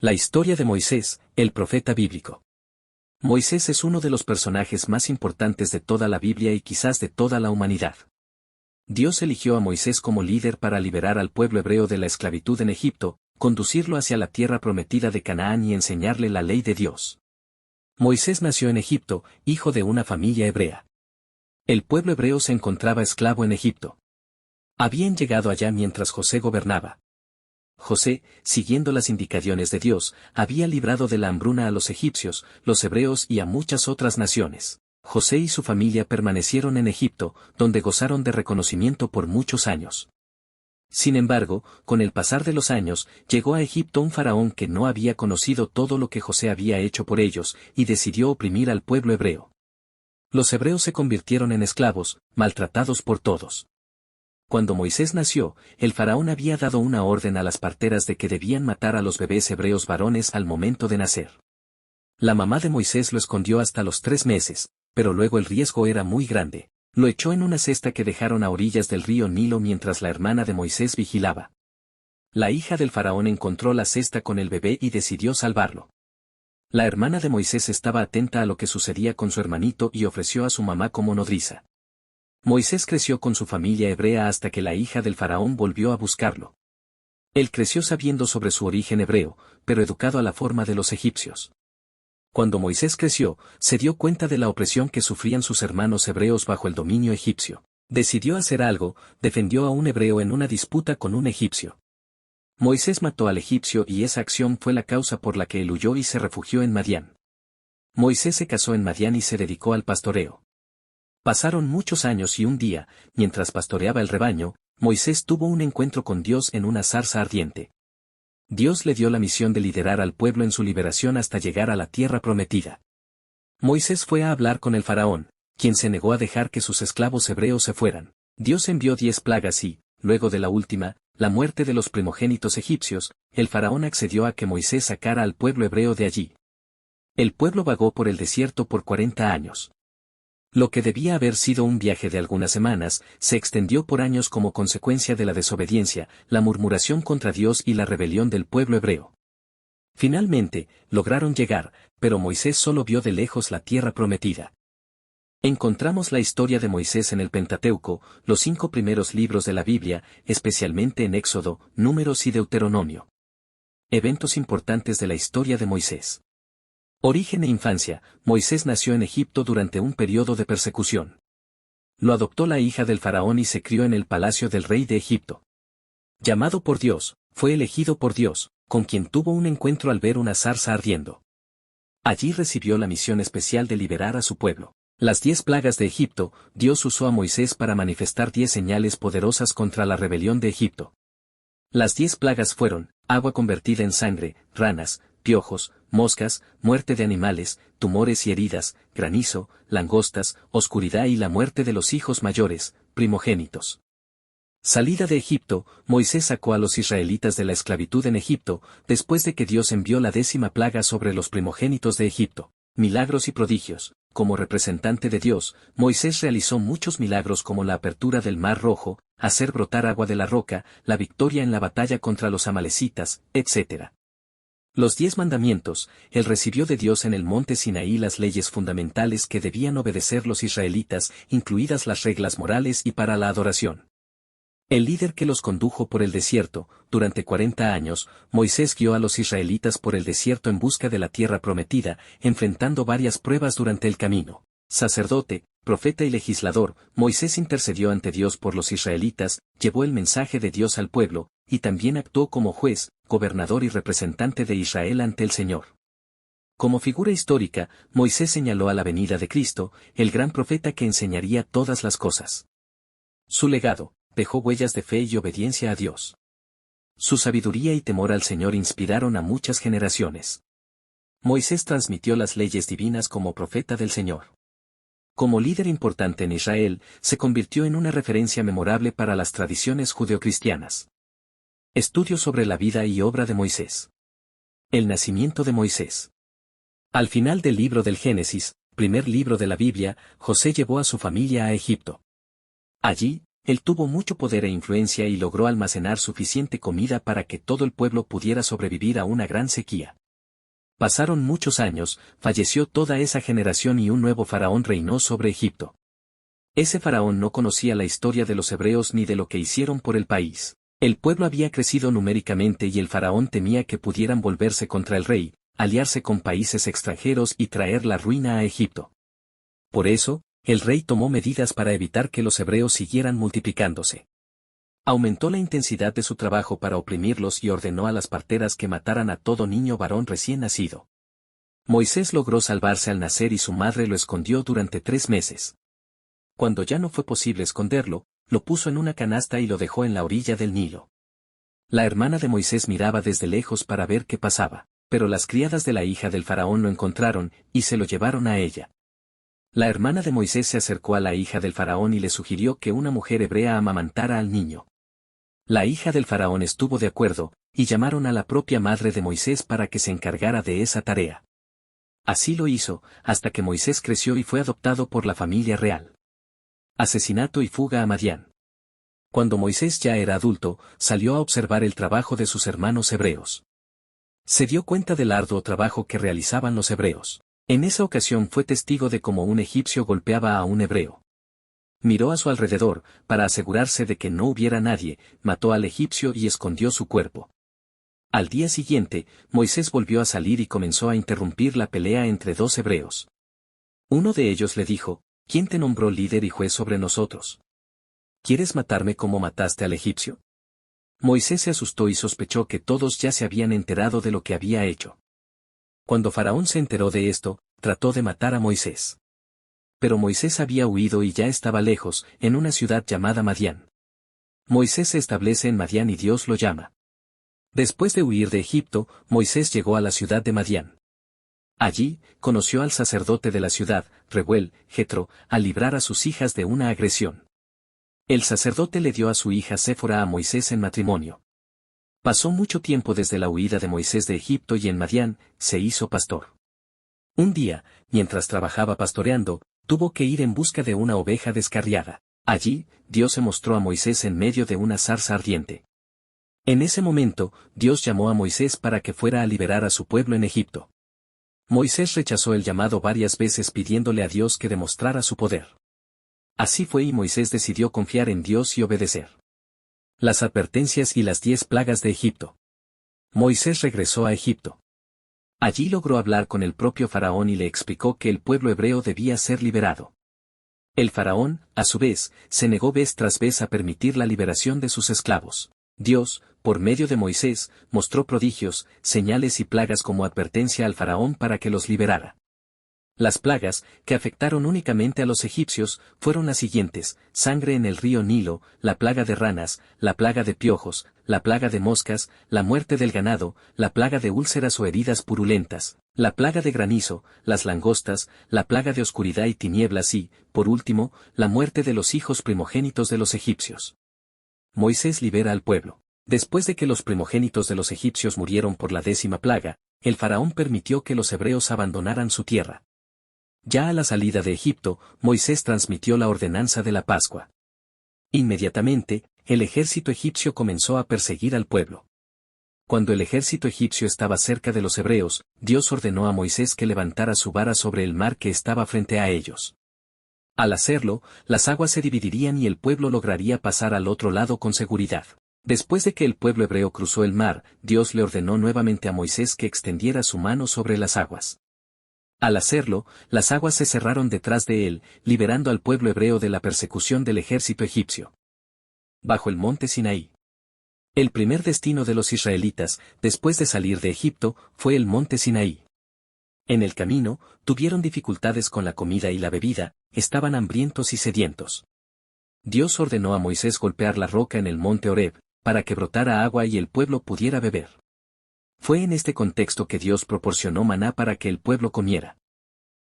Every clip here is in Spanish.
La historia de Moisés, el profeta bíblico. Moisés es uno de los personajes más importantes de toda la Biblia y quizás de toda la humanidad. Dios eligió a Moisés como líder para liberar al pueblo hebreo de la esclavitud en Egipto, conducirlo hacia la tierra prometida de Canaán y enseñarle la ley de Dios. Moisés nació en Egipto, hijo de una familia hebrea. El pueblo hebreo se encontraba esclavo en Egipto. Habían llegado allá mientras José gobernaba. José, siguiendo las indicaciones de Dios, había librado de la hambruna a los egipcios, los hebreos y a muchas otras naciones. José y su familia permanecieron en Egipto, donde gozaron de reconocimiento por muchos años. Sin embargo, con el pasar de los años, llegó a Egipto un faraón que no había conocido todo lo que José había hecho por ellos, y decidió oprimir al pueblo hebreo. Los hebreos se convirtieron en esclavos, maltratados por todos. Cuando Moisés nació, el faraón había dado una orden a las parteras de que debían matar a los bebés hebreos varones al momento de nacer. La mamá de Moisés lo escondió hasta los 3 meses, pero luego el riesgo era muy grande. Lo echó en una cesta que dejaron a orillas del río Nilo mientras la hermana de Moisés vigilaba. La hija del faraón encontró la cesta con el bebé y decidió salvarlo. La hermana de Moisés estaba atenta a lo que sucedía con su hermanito y ofreció a su mamá como nodriza. Moisés creció con su familia hebrea hasta que la hija del faraón volvió a buscarlo. Él creció sabiendo sobre su origen hebreo, pero educado a la forma de los egipcios. Cuando Moisés creció, se dio cuenta de la opresión que sufrían sus hermanos hebreos bajo el dominio egipcio. Decidió hacer algo, defendió a un hebreo en una disputa con un egipcio. Moisés mató al egipcio y esa acción fue la causa por la que él huyó y se refugió en Madián. Moisés se casó en Madián y se dedicó al pastoreo. Pasaron muchos años y un día, mientras pastoreaba el rebaño, Moisés tuvo un encuentro con Dios en una zarza ardiente. Dios le dio la misión de liderar al pueblo en su liberación hasta llegar a la tierra prometida. Moisés fue a hablar con el faraón, quien se negó a dejar que sus esclavos hebreos se fueran. Dios envió 10 plagas y, luego de la última, la muerte de los primogénitos egipcios, el faraón accedió a que Moisés sacara al pueblo hebreo de allí. El pueblo vagó por el desierto por 40 años. Lo que debía haber sido un viaje de algunas semanas, se extendió por años como consecuencia de la desobediencia, la murmuración contra Dios y la rebelión del pueblo hebreo. Finalmente, lograron llegar, pero Moisés solo vio de lejos la tierra prometida. Encontramos la historia de Moisés en el Pentateuco, los 5 primeros libros de la Biblia, especialmente en Éxodo, Números y Deuteronomio. Eventos importantes de la historia de Moisés. Origen e infancia. Moisés nació en Egipto durante un periodo de persecución. Lo adoptó la hija del faraón y se crió en el palacio del rey de Egipto. Llamado por Dios, fue elegido por Dios, con quien tuvo un encuentro al ver una zarza ardiendo. Allí recibió la misión especial de liberar a su pueblo. Las 10 plagas de Egipto, Dios usó a Moisés para manifestar 10 señales poderosas contra la rebelión de Egipto. Las 10 plagas fueron, agua convertida en sangre, ranas, piojos, moscas, muerte de animales, tumores y heridas, granizo, langostas, oscuridad y la muerte de los hijos mayores, primogénitos. Salida de Egipto, Moisés sacó a los israelitas de la esclavitud en Egipto, después de que Dios envió la 10ª plaga sobre los primogénitos de Egipto. Milagros y prodigios. Como representante de Dios, Moisés realizó muchos milagros como la apertura del Mar Rojo, hacer brotar agua de la roca, la victoria en la batalla contra los amalecitas, etc. Los 10 mandamientos, él recibió de Dios en el monte Sinaí las leyes fundamentales que debían obedecer los israelitas, incluidas las reglas morales y para la adoración. El líder que los condujo por el desierto, durante 40 años, Moisés guió a los israelitas por el desierto en busca de la tierra prometida, enfrentando varias pruebas durante el camino. Sacerdote, profeta y legislador, Moisés intercedió ante Dios por los israelitas, llevó el mensaje de Dios al pueblo, y también actuó como juez, gobernador y representante de Israel ante el Señor. Como figura histórica, Moisés señaló a la venida de Cristo, el gran profeta que enseñaría todas las cosas. Su legado, dejó huellas de fe y obediencia a Dios. Su sabiduría y temor al Señor inspiraron a muchas generaciones. Moisés transmitió las leyes divinas como profeta del Señor. Como líder importante en Israel, se convirtió en una referencia memorable para las tradiciones judeocristianas. Estudio sobre la vida y obra de Moisés. El nacimiento de Moisés. Al final del libro del Génesis, primer libro de la Biblia, José llevó a su familia a Egipto. Allí, Él tuvo mucho poder e influencia y logró almacenar suficiente comida para que todo el pueblo pudiera sobrevivir a una gran sequía. Pasaron muchos años, falleció toda esa generación y un nuevo faraón reinó sobre Egipto. Ese faraón no conocía la historia de los hebreos ni de lo que hicieron por el país. El pueblo había crecido numéricamente y el faraón temía que pudieran volverse contra el rey, aliarse con países extranjeros y traer la ruina a Egipto. Por eso, el rey tomó medidas para evitar que los hebreos siguieran multiplicándose. Aumentó la intensidad de su trabajo para oprimirlos y ordenó a las parteras que mataran a todo niño varón recién nacido. Moisés logró salvarse al nacer y su madre lo escondió durante 3 meses. Cuando ya no fue posible esconderlo, lo puso en una canasta y lo dejó en la orilla del Nilo. La hermana de Moisés miraba desde lejos para ver qué pasaba, pero las criadas de la hija del faraón lo encontraron y se lo llevaron a ella. La hermana de Moisés se acercó a la hija del faraón y le sugirió que una mujer hebrea amamantara al niño. La hija del faraón estuvo de acuerdo, y llamaron a la propia madre de Moisés para que se encargara de esa tarea. Así lo hizo, hasta que Moisés creció y fue adoptado por la familia real. Asesinato y fuga a Madián. Cuando Moisés ya era adulto, salió a observar el trabajo de sus hermanos hebreos. Se dio cuenta del arduo trabajo que realizaban los hebreos. En esa ocasión fue testigo de cómo un egipcio golpeaba a un hebreo. Miró a su alrededor, para asegurarse de que no hubiera nadie, mató al egipcio y escondió su cuerpo. Al día siguiente, Moisés volvió a salir y comenzó a interrumpir la pelea entre 2 hebreos. Uno de ellos le dijo: ¿Quién te nombró líder y juez sobre nosotros? ¿Quieres matarme como mataste al egipcio? Moisés se asustó y sospechó que todos ya se habían enterado de lo que había hecho. Cuando Faraón se enteró de esto, trató de matar a Moisés. Pero Moisés había huido y ya estaba lejos, en una ciudad llamada Madián. Moisés se establece en Madián y Dios lo llama. Después de huir de Egipto, Moisés llegó a la ciudad de Madián. Allí, conoció al sacerdote de la ciudad, Reuel, Jetro, al librar a sus hijas de una agresión. El sacerdote le dio a su hija Séfora a Moisés en matrimonio. Pasó mucho tiempo desde la huida de Moisés de Egipto y en Madián, se hizo pastor. Un día, mientras trabajaba pastoreando, tuvo que ir en busca de una oveja descarriada. Allí, Dios se mostró a Moisés en medio de una zarza ardiente. En ese momento, Dios llamó a Moisés para que fuera a liberar a su pueblo en Egipto. Moisés rechazó el llamado varias veces pidiéndole a Dios que demostrara su poder. Así fue y Moisés decidió confiar en Dios y obedecer. Las advertencias y las 10 plagas de Egipto. Moisés regresó a Egipto. Allí logró hablar con el propio faraón y le explicó que el pueblo hebreo debía ser liberado. El faraón, a su vez, se negó vez tras vez a permitir la liberación de sus esclavos. Dios, por medio de Moisés, mostró prodigios, señales y plagas como advertencia al faraón para que los liberara. Las plagas, que afectaron únicamente a los egipcios, fueron las siguientes: sangre en el río Nilo, la plaga de ranas, la plaga de piojos, la plaga de moscas, la muerte del ganado, la plaga de úlceras o heridas purulentas, la plaga de granizo, las langostas, la plaga de oscuridad y tinieblas y, por último, la muerte de los hijos primogénitos de los egipcios. Moisés libera al pueblo. Después de que los primogénitos de los egipcios murieron por la 10ª plaga, el faraón permitió que los hebreos abandonaran su tierra. Ya a la salida de Egipto, Moisés transmitió la ordenanza de la Pascua. Inmediatamente, el ejército egipcio comenzó a perseguir al pueblo. Cuando el ejército egipcio estaba cerca de los hebreos, Dios ordenó a Moisés que levantara su vara sobre el mar que estaba frente a ellos. Al hacerlo, las aguas se dividirían y el pueblo lograría pasar al otro lado con seguridad. Después de que el pueblo hebreo cruzó el mar, Dios le ordenó nuevamente a Moisés que extendiera su mano sobre las aguas. Al hacerlo, las aguas se cerraron detrás de él, liberando al pueblo hebreo de la persecución del ejército egipcio. Bajo el monte Sinaí. El primer destino de los israelitas, después de salir de Egipto, fue el monte Sinaí. En el camino, tuvieron dificultades con la comida y la bebida, estaban hambrientos y sedientos. Dios ordenó a Moisés golpear la roca en el monte Horeb, para que brotara agua y el pueblo pudiera beber. Fue en este contexto que Dios proporcionó maná para que el pueblo comiera.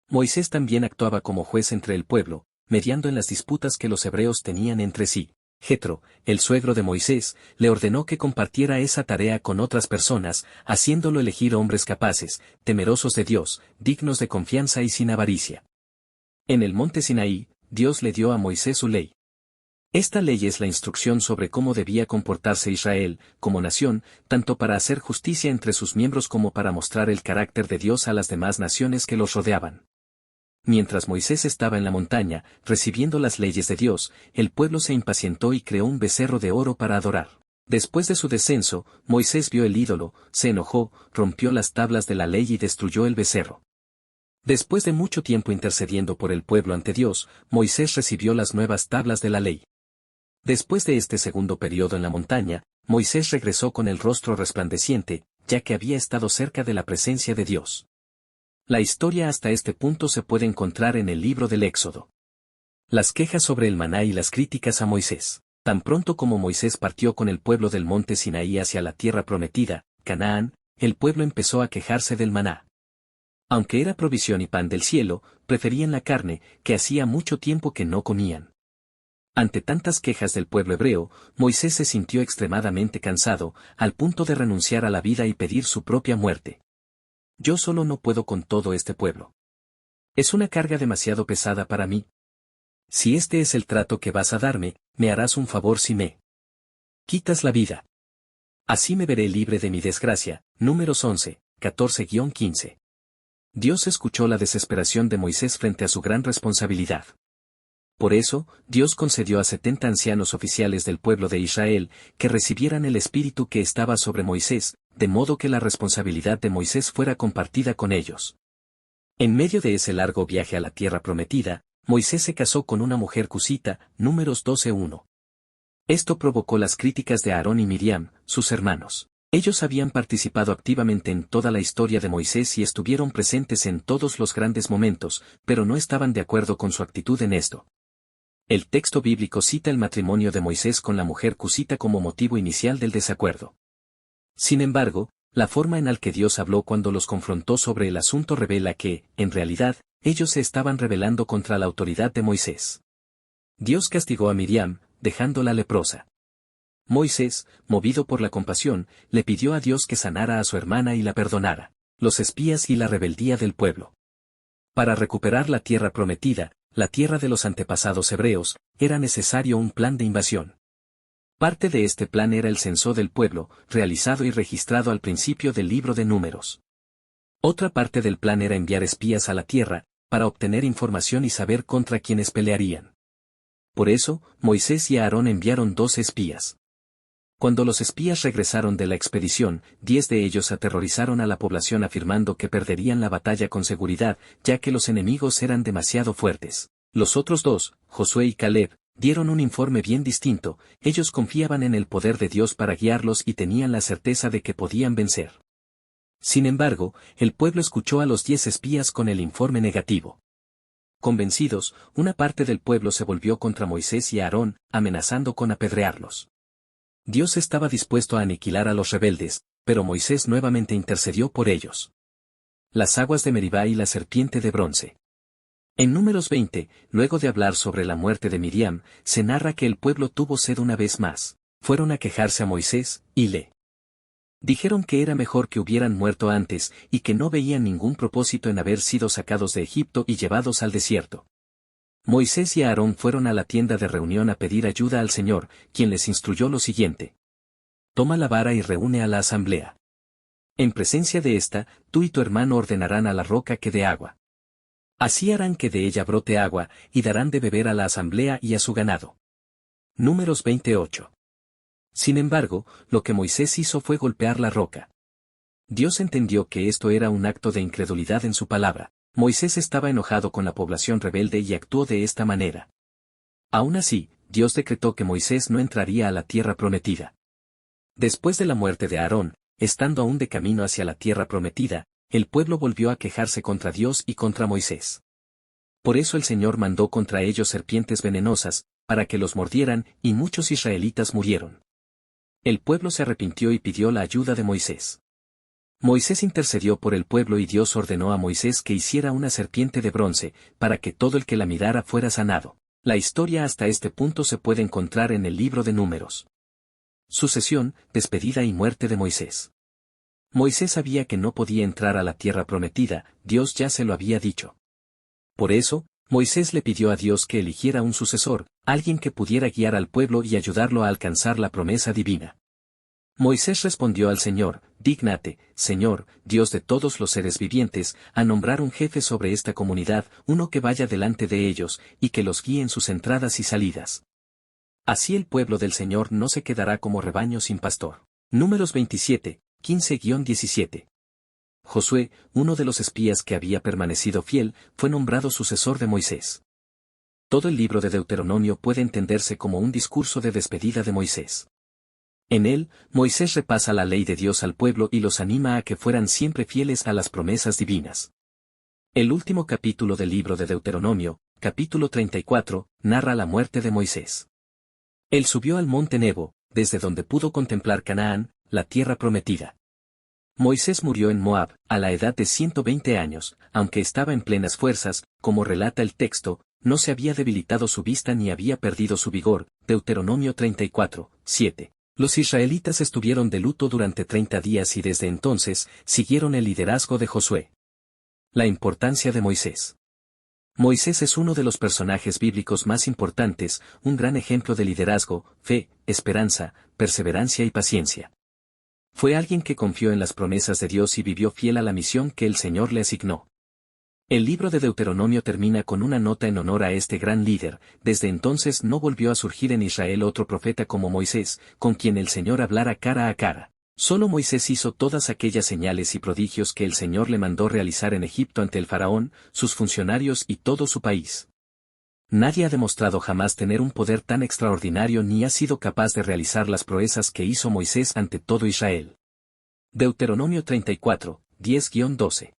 Moisés también actuaba como juez entre el pueblo, mediando en las disputas que los hebreos tenían entre sí. Jetro, el suegro de Moisés, le ordenó que compartiera esa tarea con otras personas, haciéndolo elegir hombres capaces, temerosos de Dios, dignos de confianza y sin avaricia. En el monte Sinaí, Dios le dio a Moisés su ley. Esta ley es la instrucción sobre cómo debía comportarse Israel, como nación, tanto para hacer justicia entre sus miembros como para mostrar el carácter de Dios a las demás naciones que los rodeaban. Mientras Moisés estaba en la montaña, recibiendo las leyes de Dios, el pueblo se impacientó y creó un becerro de oro para adorar. Después de su descenso, Moisés vio el ídolo, se enojó, rompió las tablas de la ley y destruyó el becerro. Después de mucho tiempo intercediendo por el pueblo ante Dios, Moisés recibió las nuevas tablas de la ley. Después de este segundo periodo en la montaña, Moisés regresó con el rostro resplandeciente, ya que había estado cerca de la presencia de Dios. La historia hasta este punto se puede encontrar en el libro del Éxodo. Las quejas sobre el maná y las críticas a Moisés. Tan pronto como Moisés partió con el pueblo del monte Sinaí hacia la tierra prometida, Canaán, el pueblo empezó a quejarse del maná. Aunque era provisión y pan del cielo, preferían la carne, que hacía mucho tiempo que no comían. Ante tantas quejas del pueblo hebreo, Moisés se sintió extremadamente cansado, al punto de renunciar a la vida y pedir su propia muerte. Yo solo no puedo con todo este pueblo. Es una carga demasiado pesada para mí. Si este es el trato que vas a darme, me harás un favor si me quitas la vida. Así me veré libre de mi desgracia. Números 11, 14-15. Dios escuchó la desesperación de Moisés frente a su gran responsabilidad. Por eso, Dios concedió a 70 ancianos oficiales del pueblo de Israel, que recibieran el espíritu que estaba sobre Moisés, de modo que la responsabilidad de Moisés fuera compartida con ellos. En medio de ese largo viaje a la tierra prometida, Moisés se casó con una mujer cusita, Números 12:1. Esto provocó las críticas de Aarón y Miriam, sus hermanos. Ellos habían participado activamente en toda la historia de Moisés y estuvieron presentes en todos los grandes momentos, pero no estaban de acuerdo con su actitud en esto. El texto bíblico cita el matrimonio de Moisés con la mujer cusita como motivo inicial del desacuerdo. Sin embargo, la forma en la que Dios habló cuando los confrontó sobre el asunto revela que, en realidad, ellos se estaban rebelando contra la autoridad de Moisés. Dios castigó a Miriam, dejándola leprosa. Moisés, movido por la compasión, le pidió a Dios que sanara a su hermana y la perdonara. Los espías y la rebeldía del pueblo. Para recuperar la tierra prometida, la tierra de los antepasados hebreos, era necesario un plan de invasión. Parte de este plan era el censo del pueblo, realizado y registrado al principio del libro de Números. Otra parte del plan era enviar espías a la tierra, para obtener información y saber contra quiénes pelearían. Por eso, Moisés y Aarón enviaron 12 espías. Cuando los espías regresaron de la expedición, 10 de ellos aterrorizaron a la población afirmando que perderían la batalla con seguridad, ya que los enemigos eran demasiado fuertes. Los otros 2, Josué y Caleb, dieron un informe bien distinto. Ellos confiaban en el poder de Dios para guiarlos y tenían la certeza de que podían vencer. Sin embargo, el pueblo escuchó a los 10 espías con el informe negativo. Convencidos, una parte del pueblo se volvió contra Moisés y Aarón, amenazando con apedrearlos. Dios estaba dispuesto a aniquilar a los rebeldes, pero Moisés nuevamente intercedió por ellos. Las aguas de Meribá y la serpiente de bronce. En Números 20, luego de hablar sobre la muerte de Miriam, se narra que el pueblo tuvo sed una vez más. Fueron a quejarse a Moisés, y le dijeron que era mejor que hubieran muerto antes, y que no veían ningún propósito en haber sido sacados de Egipto y llevados al desierto. Moisés y Aarón fueron a la tienda de reunión a pedir ayuda al Señor, quien les instruyó lo siguiente. Toma la vara y reúne a la asamblea. En presencia de esta, tú y tu hermano ordenarán a la roca que dé agua. Así harán que de ella brote agua, y darán de beber a la asamblea y a su ganado. Números 28. Sin embargo, lo que Moisés hizo fue golpear la roca. Dios entendió que esto era un acto de incredulidad en su palabra. Moisés estaba enojado con la población rebelde y actuó de esta manera. Aún así, Dios decretó que Moisés no entraría a la tierra prometida. Después de la muerte de Aarón, estando aún de camino hacia la tierra prometida, el pueblo volvió a quejarse contra Dios y contra Moisés. Por eso el Señor mandó contra ellos serpientes venenosas, para que los mordieran, y muchos israelitas murieron. El pueblo se arrepintió y pidió la ayuda de Moisés. Moisés intercedió por el pueblo y Dios ordenó a Moisés que hiciera una serpiente de bronce, para que todo el que la mirara fuera sanado. La historia hasta este punto se puede encontrar en el libro de Números. Sucesión, despedida y muerte de Moisés. Moisés sabía que no podía entrar a la tierra prometida, Dios ya se lo había dicho. Por eso, Moisés le pidió a Dios que eligiera un sucesor, alguien que pudiera guiar al pueblo y ayudarlo a alcanzar la promesa divina. Moisés respondió al Señor: dígnate, Señor, Dios de todos los seres vivientes, a nombrar un jefe sobre esta comunidad, uno que vaya delante de ellos, y que los guíe en sus entradas y salidas. Así el pueblo del Señor no se quedará como rebaño sin pastor. Números 27, 15-17. Josué, uno de los espías que había permanecido fiel, fue nombrado sucesor de Moisés. Todo el libro de Deuteronomio puede entenderse como un discurso de despedida de Moisés. En él, Moisés repasa la ley de Dios al pueblo y los anima a que fueran siempre fieles a las promesas divinas. El último capítulo del libro de Deuteronomio, capítulo 34, narra la muerte de Moisés. Él subió al monte Nebo, desde donde pudo contemplar Canaán, la tierra prometida. Moisés murió en Moab, a la edad de 120 años, aunque estaba en plenas fuerzas, como relata el texto, no se había debilitado su vista ni había perdido su vigor. Deuteronomio 34, 7. Los israelitas estuvieron de luto durante 30 días y desde entonces, siguieron el liderazgo de Josué. La importancia de Moisés. Moisés es uno de los personajes bíblicos más importantes, un gran ejemplo de liderazgo, fe, esperanza, perseverancia y paciencia. Fue alguien que confió en las promesas de Dios y vivió fiel a la misión que el Señor le asignó. El libro de Deuteronomio termina con una nota en honor a este gran líder. Desde entonces no volvió a surgir en Israel otro profeta como Moisés, con quien el Señor hablara cara a cara. Solo Moisés hizo todas aquellas señales y prodigios que el Señor le mandó realizar en Egipto ante el faraón, sus funcionarios y todo su país. Nadie ha demostrado jamás tener un poder tan extraordinario ni ha sido capaz de realizar las proezas que hizo Moisés ante todo Israel. Deuteronomio 34, 10-12.